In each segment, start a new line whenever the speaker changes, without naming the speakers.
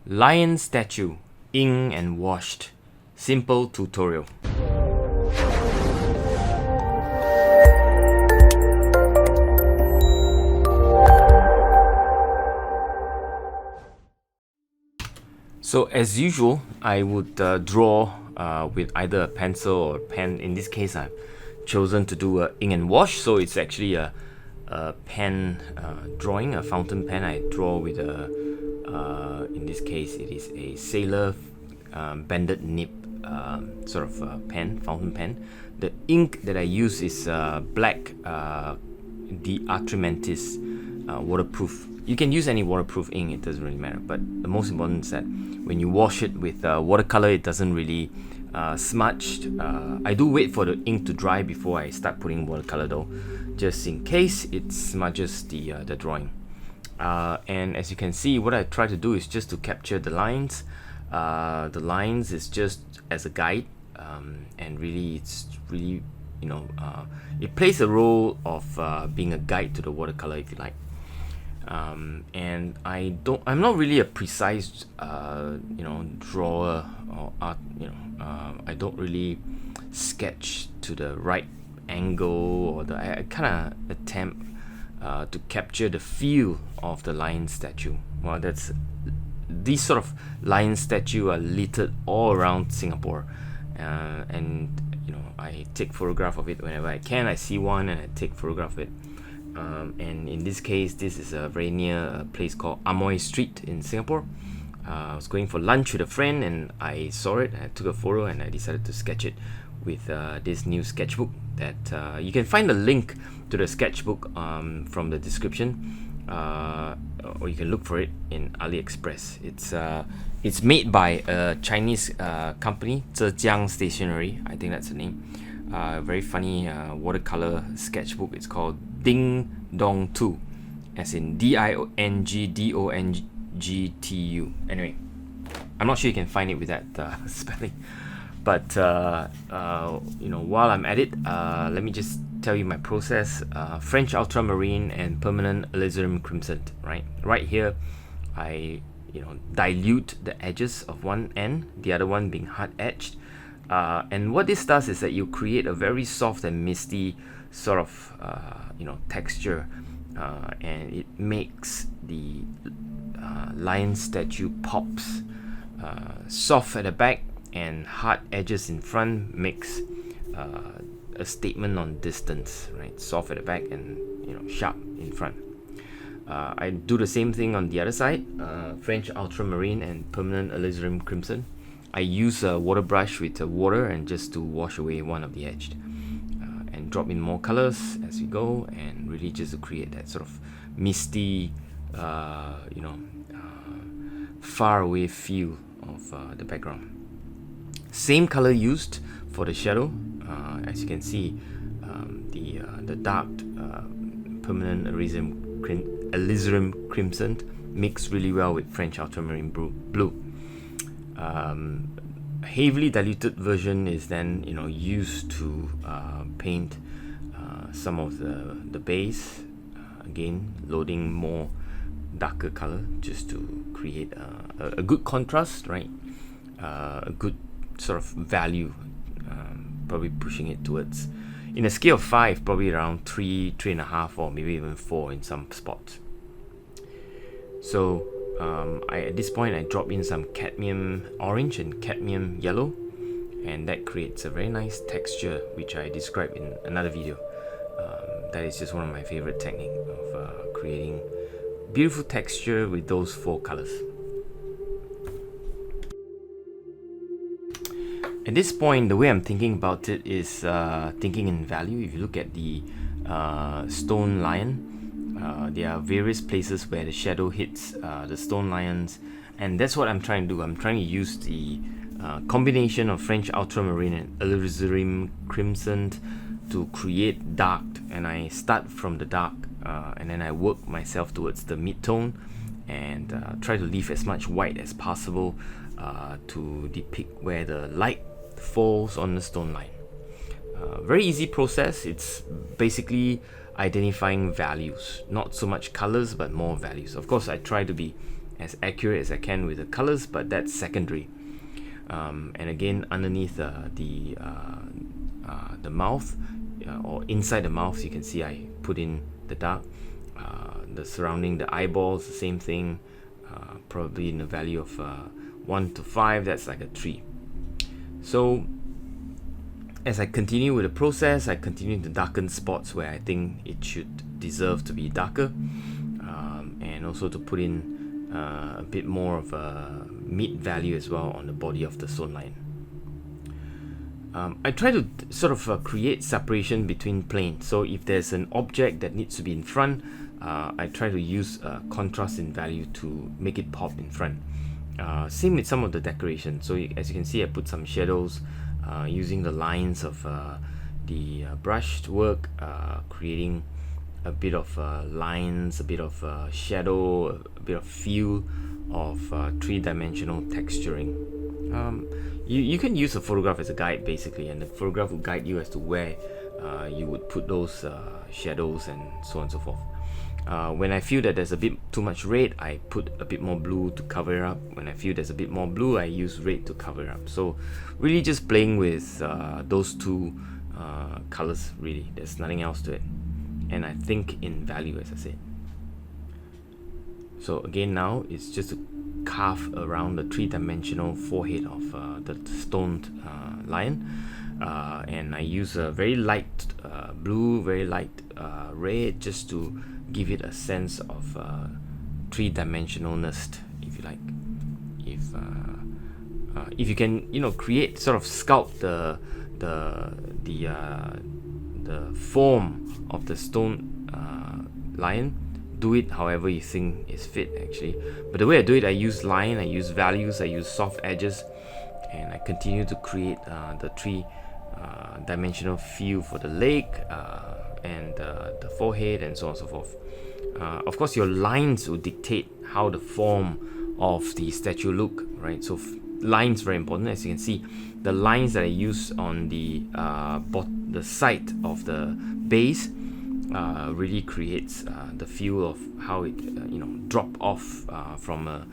Lion statue, ink and washed. Simple tutorial. So as usual, I would draw with either a pencil or a pen. In this case, I've chosen to do a ink and wash, so it's actually a pen drawing, a fountain pen. I draw with in this case, it is a sailor bended nib sort of pen, fountain pen. The ink that I use is black the Ultramarine waterproof. You can use any waterproof ink, it doesn't really matter, but the most important is that when you wash it with watercolor, it doesn't really smudge. I do wait for the ink to dry before I start putting watercolor though, just in case it smudges the drawing. And as you can see, what I try to do is just to capture the lines. The lines is just as a guide, and really it's really, you know, it plays a role of being a guide to the watercolor, if you like. And I'm not really a precise you know, drawer or art, you know, I don't really sketch to the right angle, or I kind of attempt to capture the feel of the lion statue. Well, these sort of lion statue are littered all around Singapore, and you know, I take photograph of it whenever I can. I see one and I take photograph of it. And in this case, this is very near a place called Amoy Street in Singapore. I was going for lunch with a friend and I saw it, and I took a photo and I decided to sketch it with this new sketchbook that you can find the link to the sketchbook from the description, or you can look for it in AliExpress. It's made by a Chinese company, Zhejiang Stationery, I think that's the name. Very funny watercolor sketchbook. It's called Ding Dong 2, as in DINGDONGTU. Anyway, I'm not sure you can find it with that spelling, but you know, while I'm at it, let me just tell you my process. French Ultramarine and permanent Alizarin crimson. Right here, I dilute the edges of one end, the other one being hard edged. And what this does is that you create a very soft and misty sort of texture, and it makes the lion statue pops. Soft at the back and hard edges in front makes a statement on distance, right? Soft at the back and sharp in front. I do the same thing on the other side. French Ultramarine and permanent Alizarin crimson. I use a waterbrush with water and just to wash away one of the edge, and drop in more colors as we go, and really just to create that sort of misty, far away feel of the background. Same color used for the shadow. As you can see, the dark permanent Alizarin crimson mixed really well with French Ultramarine blue. Heavily diluted version is then used to paint some of the base, again loading more darker color just to create a good contrast, right? A good sort of value, probably pushing it towards, in a scale of 5, probably around 3.5, or maybe even 4 in some spots. So at this point I drop in some cadmium orange and cadmium yellow, and that creates a very nice texture, which I described in another video. That is just one of my favorite techniques of creating beautiful texture with those 4 colors. At this point, the way I'm thinking about it is thinking in value. If you look at the stone lion, there are various places where the shadow hits the stone lions, and that's what I'm trying to do. I'm trying to use the combination of French Ultramarine and Alizarin crimson to create dark, and I start from the dark, and then I work myself towards the mid-tone, and try to leave as much white as possible to depict where the light falls on the stone line. Very easy process. It's basically identifying values, not so much colors but more values. Of course, I try to be as accurate as I can with the colors, but that's secondary. And again, underneath the mouth, or inside the mouth, you can see I put in the dark. The surrounding the eyeballs, the same thing, probably in a value of 1 to 5, that's like a 3. So as I continue with the process, I continue to darken spots where I think it should deserve to be darker, and also to put in a bit more of a mid value as well on the body of the stone lion. I try to sort of create separation between planes. So if there's an object that needs to be in front, I try to use contrast in value to make it pop in front. Same with some of the decoration. So as you can see, I put some shadows using the lines of the brushed work, creating a bit of lines, a bit of shadow, a bit of feel of three-dimensional texturing. You can use a photograph as a guide basically, and the photograph will guide you as to where you would put those shadows and so on and so forth. When I feel that there's a bit too much red, I put a bit more blue to cover it up. When I feel there's a bit more blue, I use red to cover it up. So really just playing with those two colors, really. There's nothing else to it. And I think in value, as I said. So again, now it's just to carve around the three-dimensional forehead of the stoned lion. And I use a very light blue, very light red, just to give it a sense of three-dimensionalness, if you like. If you can, create, sort of sculpt the form of the stone lion, do it however you think is fit actually. But the way I do it, I use line, I use values, I use soft edges, and I continue to create the three-dimensional feel for the leg and the forehead and so on and so forth. Of course, your lines will dictate how the form of the statue look, right? So lines very important. As you can see, the lines that I use on the side of the base really creates the feel of how it drop off from a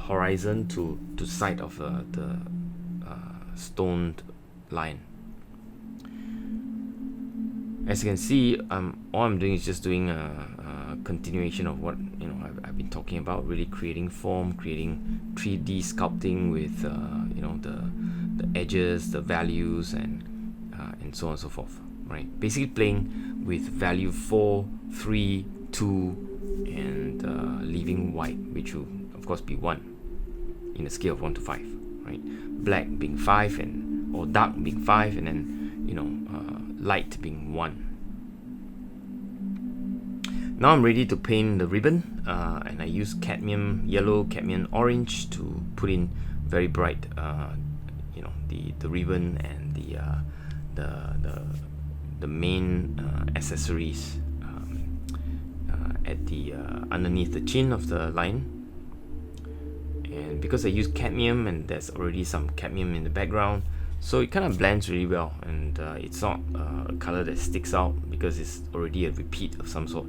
horizon to side of the stoned line. As you can see, all I'm doing is just doing a continuation of what I've been talking about, really creating form, creating 3D sculpting with the edges, the values, and so on and so forth. Right, basically playing with value 4, 3, 2, and leaving white, which will of course be 1 in a scale of 1 to 5. Right, black being 5, or dark being 5, and then light being 1. Now I'm ready to paint the ribbon, and I use cadmium yellow, cadmium orange to put in very bright, the ribbon and the main accessories at the underneath the chin of the lion. And because I use cadmium and there's already some cadmium in the background, so it kind of blends really well, and it's not a color that sticks out because it's already a repeat of some sort.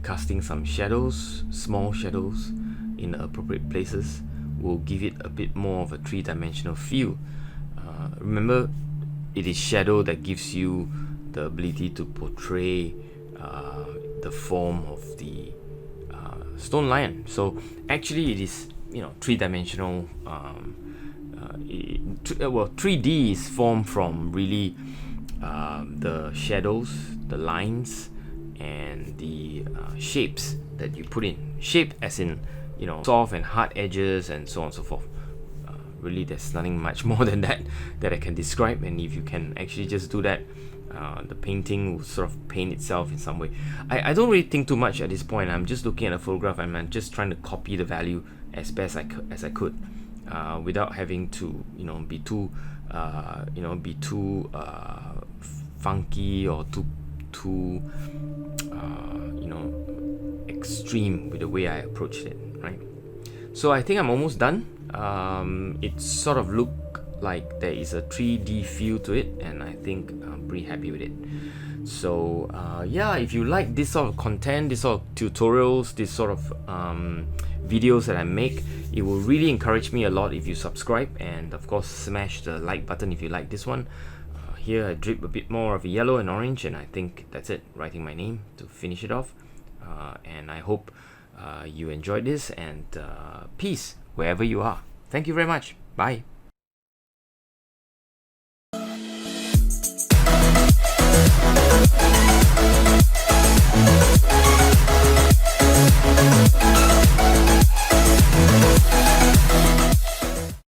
Casting some shadows, small shadows in the appropriate places will give it a bit more of a three-dimensional feel. Remember, it is shadow that gives you the ability to portray the form of the stone lion. So actually it is three-dimensional. 3D is formed from really the shadows, the lines, and the shapes that you put in. Shape as in soft and hard edges and so on and so forth. Really, there's nothing much more than that I can describe, and if you can actually just do that, the painting will sort of paint itself in some way. I don't really think too much at this point. I'm just looking at a photograph and I'm just trying to copy the value as best as I could, without having to be too funky or too extreme with the way I approached it, right? So I think I'm almost done. It sort of looked like there is a 3D feel to it, and I think I'm pretty happy with it. So yeah, if you like this sort of content, this sort of tutorials, this sort of videos that I make, it will really encourage me a lot if you subscribe, and of course smash the like button if you like this one. Here I drip a bit more of a yellow and orange, and I think that's it, writing my name to finish it off. And I hope you enjoyed this, and peace wherever you are. Thank you very much. Bye.